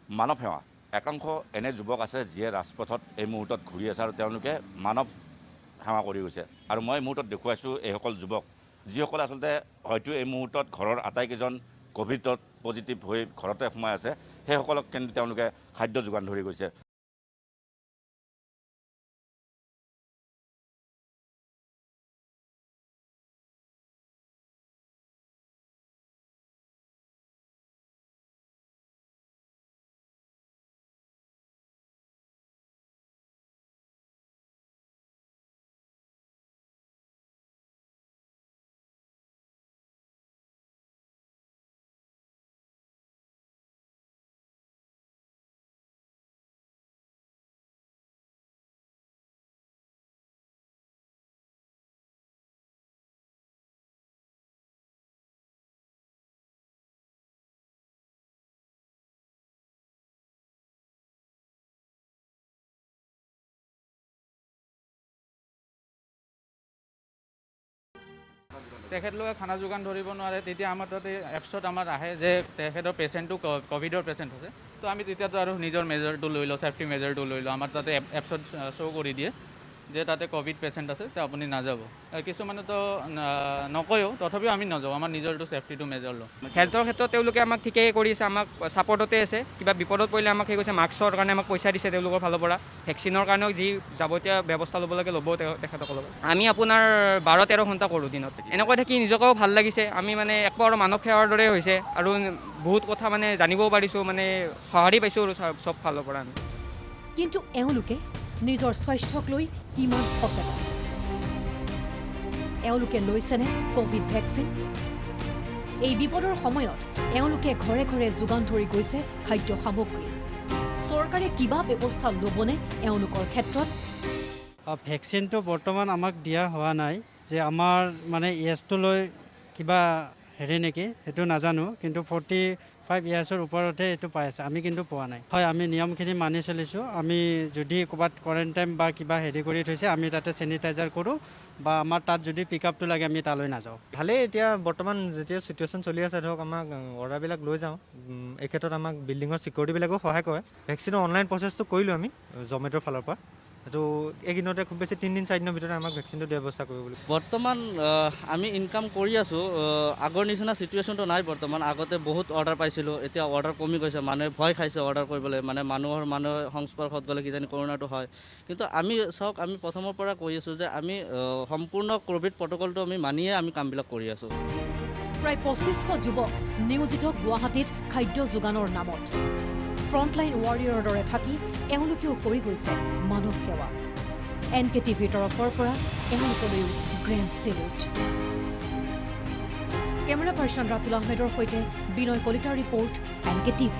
মানৱ সেৱা একাংশ এনে যুৱক আছে যিয়ে ৰাজপথত এই মুহূৰ্তত ঘূৰি আছে আৰু তেওঁলোকে মানৱ সেৱা কৰি গৈছে আৰু মই এই মুহূৰ্তত দেখুৱাইছোঁ এইসকল যুৱক যিসকলে আচলতে হয়তো এই মুহূৰ্তত ঘৰৰ আটাইকেইজন ক'ভিডত পজিটিভ হৈ ঘৰতে সোমাই আছে সেইসকলক কিন্তু তেওঁলোকে খাদ্য যোগান ধৰি গৈছে। তেখেতলোকে খানা যোগান ধৰিব নোৱাৰে তেতিয়া আমাৰ তাতে এপছত আমাৰ আহে যে তেখেতৰ পেচেণ্টটো ক'ভিডৰ পেচেণ্ট আছে তো আমি তেতিয়াতো আৰু নিজৰ মেজাৰটো লৈ লওঁ ছেফটি মেজাৰটো লৈ লওঁ আমাৰ তাতে এপছত শ্ব' কৰি দিয়ে যে তাতে ক'ভিড পেচেণ্ট আছে তো আপুনি নাযাব কিছুমানেতো নকয়ও তথাপিও আমি নাযাওঁ আমাৰ নিজৰটো ছেফটিটো মেজাৰ লওঁ হেল্থৰ ক্ষেত্ৰত তেওঁলোকে আমাক ঠিকেই কৰিছে আমাক ছাপৰ্টতে আছে কিবা বিপদত পৰিলে আমাক সেই কৈছে মাস্কৰ কাৰণে আমাক পইচা দিছে তেওঁলোকৰ ফালৰ পৰা ভেকচিনৰ কাৰণেও যি যাৱতীয় ব্যৱস্থা ল'ব লাগে ল'ব তেখেতসকলক আমি আপোনাৰ 12-13 ঘণ্টা কৰোঁ দিনত এনেকৈ থাকি নিজকেও ভাল লাগিছে আমি মানে একবাৰ মানৱ সেৱাৰ দৰে হৈছে আৰু বহুত কথা মানে জানিবও পাৰিছোঁ মানে সঁহাৰি পাইছোঁ আৰু চব ফালৰ পৰা আমি কিন্তু এওঁলোকে নিজৰ স্বাস্থ্যক লৈ কিমান সচেতন এওঁলোকে লৈছেনে ক'ভিড ভেকচিন এই বিপদৰ সময়ত এওঁলোকে ঘৰে ঘৰে যোগান ধৰি গৈছে খাদ্য সামগ্ৰী চৰকাৰে কিবা ব্যৱস্থা ল'বনে এওঁলোকৰ ক্ষেত্ৰত ভেকচিনটো বৰ্তমান আমাক দিয়া হোৱা নাই যে আমাৰ মানে এজটো লৈ কিবা হেৰি নেকি সেইটো নাজানো কিন্তু 45 ইয়াৰ্ছৰ ওপৰতে এইটো পাই আছে আমি কিন্তু পোৱা নাই হয় আমি নিয়মখিনি মানি চলিছোঁ আমি যদি ক'ৰবাত কোৱাৰেণ্টাইন বা কিবা হেৰি কৰি থৈছে আমি তাতে চেনিটাইজাৰ কৰোঁ বা আমাৰ তাত যদি পিক আপটো লাগে আমি তালৈ নাযাওঁ ভালেই এতিয়া বৰ্তমান যেতিয়া চিটুৱেশ্যন চলি আছে ধৰক আমাক অৰ্ডাৰবিলাক লৈ যাওঁ এই ক্ষেত্ৰত আমাক বিল্ডিঙৰ ছিকিউৰিটিবিলাকেও সহায় কৰে ভেকচিনৰ অনলাইন প্ৰচেছটো কৰিলোঁ আমি জমেট'ৰ ফালৰ পৰা এইটো এইদিনতে খুব বেছি 3 দিন 4 দিনৰ ভিতৰত আমাক ভেকচিনটো দিয়া ব্যৱস্থা কৰিব বুলি বৰ্তমান আমি ইনকাম কৰি আছোঁ আগৰ নিচিনা চিটুৱেশ্যনটো নাই বৰ্তমান আগতে বহুত অৰ্ডাৰ পাইছিলোঁ এতিয়া অৰ্ডাৰ কমি গৈছে মানুহে ভয় খাইছে অৰ্ডাৰ কৰিবলৈ মানে মানুহৰ সংস্পৰ্শত গ'লে কিজানি কৰোণাটো হয় কিন্তু আমি চাওক আমি প্ৰথমৰ পৰা কৈ আছোঁ যে আমি সম্পূৰ্ণ ক'ভিড প্ৰট'কলটো আমি মানিয়ে আমি কামবিলাক কৰি আছোঁ প্ৰায় 2500 যুৱক নিয়োজিত গুৱাহাটীত খাদ্য যোগানৰ নামত ফ্ৰণ্টলাইন ৱাৰিয়ৰৰ দৰে থাকি এওঁলোকেও কৰি গৈছে মানৱ সেৱা NKTVৰ তৰফৰ পৰা এওঁলোকলৈও grand salute camera person Ratul আহমেদৰ সৈতে বিনয় কলিতাৰ ৰিপৰ্ট NKTV